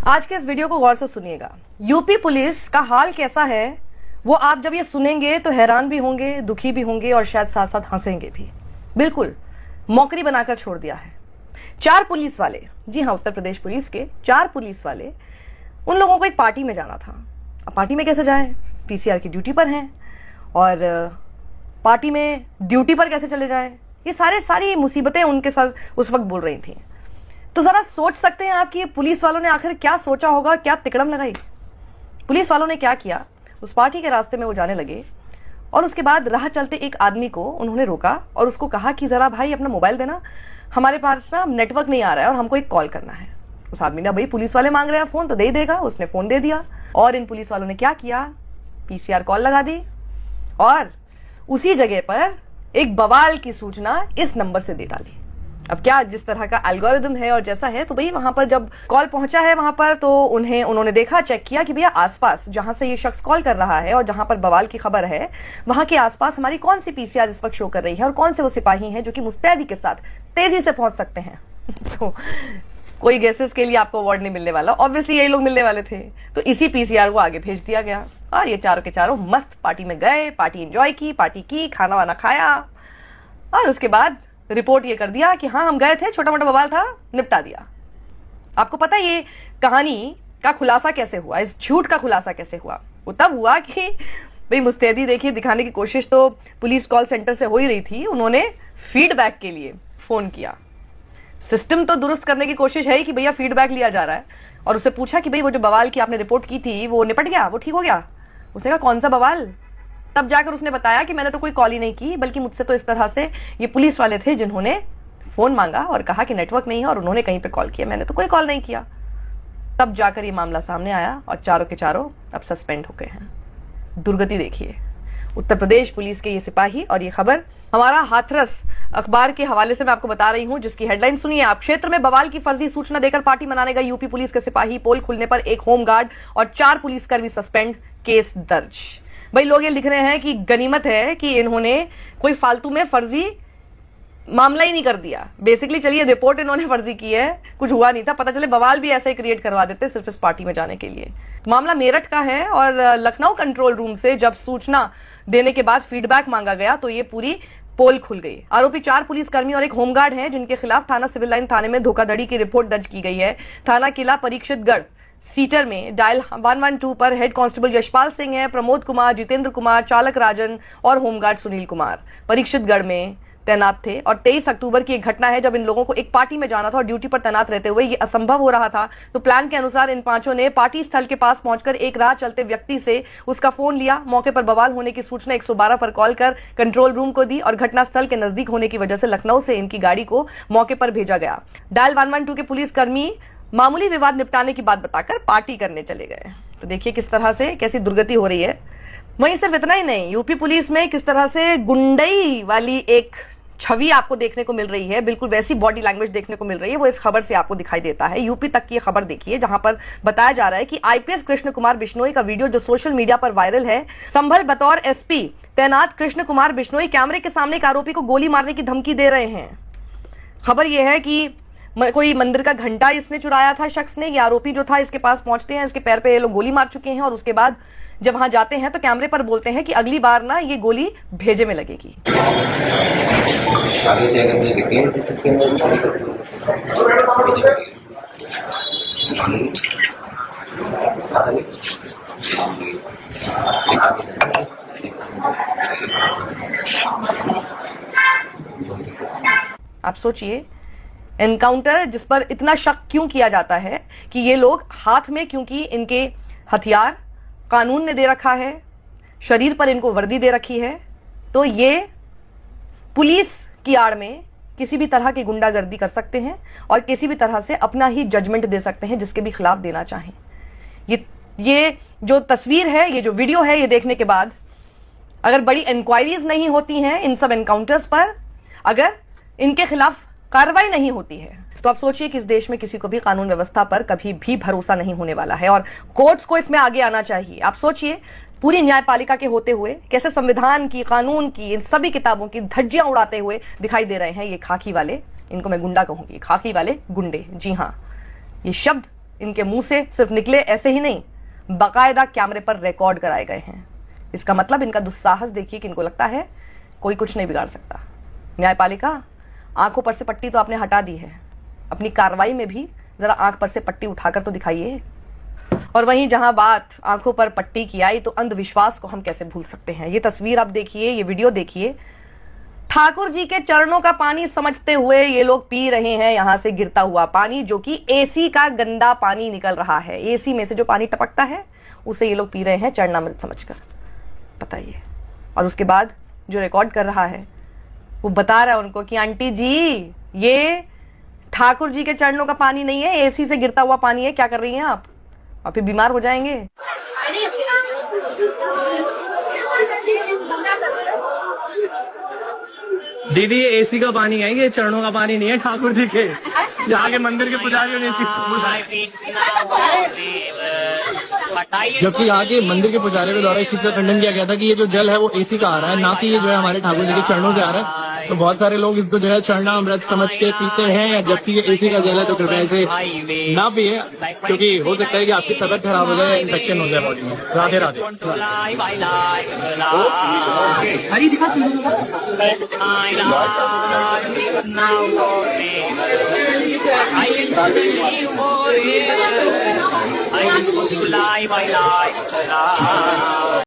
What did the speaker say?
आज के इस वीडियो को गौर से सुनिएगा। यूपी पुलिस का हाल कैसा है वो आप जब ये सुनेंगे तो हैरान भी होंगे, दुखी भी होंगे और शायद साथ साथ हंसेंगे भी। बिल्कुल मौकरी बनाकर छोड़ दिया है। 4 पुलिस वाले, जी हाँ, उत्तर प्रदेश पुलिस के 4 पुलिस वाले, उन लोगों को एक पार्टी में जाना था। अब पार्टी में कैसे जाएं? पीसीआर की ड्यूटी पर हैं और पार्टी में ड्यूटी पर कैसे चले जाएं? ये सारी मुसीबतें उनके साथ उस वक्त बोल रही थी। तो जरा सोच सकते हैं आप कि पुलिस वालों ने आखिर क्या सोचा होगा, क्या तिकड़म लगाई। पुलिस वालों ने क्या किया, उस पार्टी के रास्ते में वो जाने लगे और उसके बाद राह चलते एक आदमी को उन्होंने रोका और उसको कहा कि जरा भाई अपना मोबाइल देना, हमारे पास ना नेटवर्क नहीं आ रहा है और हमको एक कॉल करना है। उस आदमी ने, भाई पुलिस वाले मांग रहे हैं फोन तो दे ही देगा, उसने फोन दे दिया और इन पुलिस वालों ने क्या किया, पीसीआर कॉल लगा दी और उसी जगह पर एक बवाल की सूचना इस नंबर से दे डाली। अब क्या जिस तरह का एल्गोरिदम है और जैसा है, तो भाई वहां पर जब कॉल पहुंचा है वहां पर तो उन्होंने देखा, चेक किया कि भैया आसपास जहां से ये शख्स कॉल कर रहा है और जहां पर बवाल की खबर है वहां के आसपास हमारी कौन सी पीसीआर इस वक्त शो कर रही है और कौन से वो सिपाही हैं जो कि मुस्तैदी के साथ तेजी से पहुंच सकते हैं। तो कोई गेसेस के लिए आपको अवार्ड नहीं मिलने वाला, ऑब्वियसली यही लोग मिलने वाले थे। तो इसी पीसीआर को आगे भेज दिया गया और ये चारों के चारों मस्त पार्टी में गए, पार्टी एंजॉय की, पार्टी की, खाना वाना खाया और उसके बाद रिपोर्ट ये कर दिया कि हाँ हम गए थे, छोटा मोटा बवाल था, निपटा दिया। आपको पता है ये कहानी का खुलासा कैसे हुआ, इस झूठ का खुलासा कैसे हुआ? वो तब हुआ कि भाई मुस्तैदी देखिए दिखाने की कोशिश तो पुलिस कॉल सेंटर से हो ही रही थी, उन्होंने फीडबैक के लिए फोन किया। सिस्टम तो दुरुस्त करने की कोशिश है ही कि भैया फीडबैक लिया जा रहा है, और उससे पूछा कि भाई वो जो बवाल की आपने रिपोर्ट की थी वो निपट गया, वो ठीक हो गया? उसने कहा कौन सा बवाल? तब जाकर उसने बताया कि मैंने तो कोई कॉल ही नहीं की, बल्कि मुझसे तो इस तरह से ये पुलिस वाले थे जिन्होंने फोन मांगा और कहा कि नेटवर्क नहीं है और उन्होंने कहीं पे कॉल किया, मैंने तो कोई कॉल नहीं किया। तब जाकर ये मामला सामने आया और चारों के चारों अब सस्पेंड हो गए हैं। दुर्गति देखिए उत्तर प्रदेश पुलिस के ये सिपाही। और ये खबर हमारा हाथरस अखबार के हवाले से मैं आपको बता रही हूं, जिसकी हेडलाइन सुनिए आप। क्षेत्र में बवाल की फर्जी सूचना देकर पार्टी मनाने गए यूपी पुलिस के सिपाही, पोल खुलने पर एक होमगार्ड और 4 पुलिसकर्मी सस्पेंड, केस दर्ज। भाई लोग ये लिख रहे हैं कि गनीमत है कि इन्होंने कोई फालतू में फर्जी मामला ही नहीं कर दिया। बेसिकली चलिए रिपोर्ट इन्होंने फर्जी की है, कुछ हुआ नहीं था, पता चले बवाल भी ऐसे ही क्रिएट करवा देते सिर्फ इस पार्टी में जाने के लिए। मामला मेरठ का है और लखनऊ कंट्रोल रूम से जब सूचना देने के बाद फीडबैक मांगा गया तो ये पूरी पोल खुल गई। आरोपी 4 पुलिसकर्मी और एक होमगार्ड हैं जिनके खिलाफ थाना सिविल लाइन थाने में धोखाधड़ी की रिपोर्ट दर्ज की गई है। थाना किला परीक्षितगढ़ सीटर में डायल 112 पर हेड कांस्टेबल यशपाल सिंह है, प्रमोद कुमार, जितेंद्र कुमार, चालक राजन और होमगार्ड सुनील कुमार परीक्षितगढ़ में तैनात थे। और 23 अक्टूबर की एक घटना है जब इन लोगों को एक पार्टी में जाना था और ड्यूटी पर तैनात रहते हुए ये असंभव हो रहा था। तो प्लान के अनुसार इन पांचों ने पार्टी स्थल के पास पहुंचकर एक राह चलते व्यक्ति से उसका फोन लिया, मौके पर बवाल होने की सूचना 112 पर कॉल कर कंट्रोल रूम को दी और घटनास्थल के नजदीक होने की वजह से लखनऊ से इनकी गाड़ी को मौके पर भेजा गया। डायल 112 के पुलिसकर्मी मामूली विवाद निपटाने की बात बताकर पार्टी करने चले गए। तो देखिए किस तरह से कैसी दुर्गति हो रही है। वहीं सिर्फ इतना ही नहीं, यूपी पुलिस में किस तरह से गुंडई वाली एक छवि आपको देखने को मिल रही है, बिल्कुल वैसी बॉडी लैंग्वेज देखने को मिल रही है, वो इस खबर से आपको दिखाई देता है। यूपी तक की खबर देखिए जहां पर बताया जा रहा है कि आईपीएस कृष्ण कुमार बिश्नोई का वीडियो जो सोशल मीडिया पर वायरल है, संभल बतौर एसपी तैनात कृष्ण कुमार बिश्नोई कैमरे के सामने एक आरोपी को गोली मारने की धमकी दे रहे हैं। खबर यह है कि कोई मंदिर का घंटा इसने चुराया था शख्स ने। ये आरोपी जो था इसके पास पहुंचते हैं, इसके पैर पे ये लोग गोली मार चुके हैं और उसके बाद जब वहां जाते हैं तो कैमरे पर बोलते हैं कि अगली बार ना ये गोली भेजे में लगेगी। आप सोचिए एनकाउंटर जिस पर इतना शक क्यों किया जाता है कि ये लोग हाथ में, क्योंकि इनके हथियार कानून ने दे रखा है, शरीर पर इनको वर्दी दे रखी है, तो ये पुलिस की आड़ में किसी भी तरह की गुंडागर्दी कर सकते हैं और किसी भी तरह से अपना ही जजमेंट दे सकते हैं जिसके भी खिलाफ देना चाहें। ये जो तस्वीर है, ये जो वीडियो है, ये देखने के बाद अगर बड़ी इंक्वायरीज नहीं होती हैं इन सब एनकाउंटर्स पर, अगर इनके खिलाफ कार्रवाई नहीं होती है, तो आप सोचिए कि इस देश में किसी को भी कानून व्यवस्था पर कभी भी भरोसा नहीं होने वाला है और कोर्ट्स को इसमें आगे आना चाहिए। आप सोचिए पूरी न्यायपालिका के होते हुए कैसे संविधान की, कानून की, इन सभी किताबों की धज्जियां उड़ाते हुए दिखाई दे रहे हैं ये खाकी वाले, इनको मैं गुंडा कहूंगी, खाकी वाले गुंडे। जी हां, ये शब्द इनके मुंह से सिर्फ निकले ऐसे ही नहीं, बाकायदा कैमरे पर रिकॉर्ड कराए गए हैं। इसका मतलब इनका दुस्साहस देखिए कि इनको लगता है कोई कुछ नहीं बिगाड़ सकता। न्यायपालिका, आंखों पर से पट्टी तो आपने हटा दी है, अपनी कार्रवाई में भी जरा आंख पर से पट्टी उठाकर तो दिखाइए। और वहीं जहां बात आंखों पर पट्टी की आई तो अंधविश्वास को हम कैसे भूल सकते हैं। ये तस्वीर आप देखिए, ये वीडियो देखिए, ठाकुर जी के चरणों का पानी समझते हुए ये लोग पी रहे हैं यहां से गिरता हुआ पानी, जो कि एसी का गंदा पानी निकल रहा है। एसी में से जो पानी टपकता है उसे ये लोग पी रहे हैं चरणामृत समझकर, बताइए। और उसके बाद जो रिकॉर्ड कर रहा है वो बता रहा है उनको कि आंटी जी, ये ठाकुर जी के चरणों का पानी नहीं है, एसी से गिरता हुआ पानी है, क्या कर रही हैं आप, और फिर बीमार हो जाएंगे। दीदी, ये एसी का पानी है, ये चरणों का पानी नहीं है ठाकुर जी के। यहाँ के मंदिर के पुजारियों ने जबकि यहाँ के मंदिर के पुजारियों के द्वारा इस चीज का खंडन किया गया था कि ये जो जल है वो एसी का आ रहा है, ना कि ये जो है हमारे ठाकुर जी के चरणों से आ रहा है। तो बहुत सारे लोग इसको जो है चरणामृत समझ के पीते हैं, जबकि ये एसी का जल है। तो कृपया इसे ना पिए, क्योंकि हो सकता है कि आपकी तबीयत खराब हो जाए, इन्फेक्शन हो जाए बॉडी में। राधे राधे।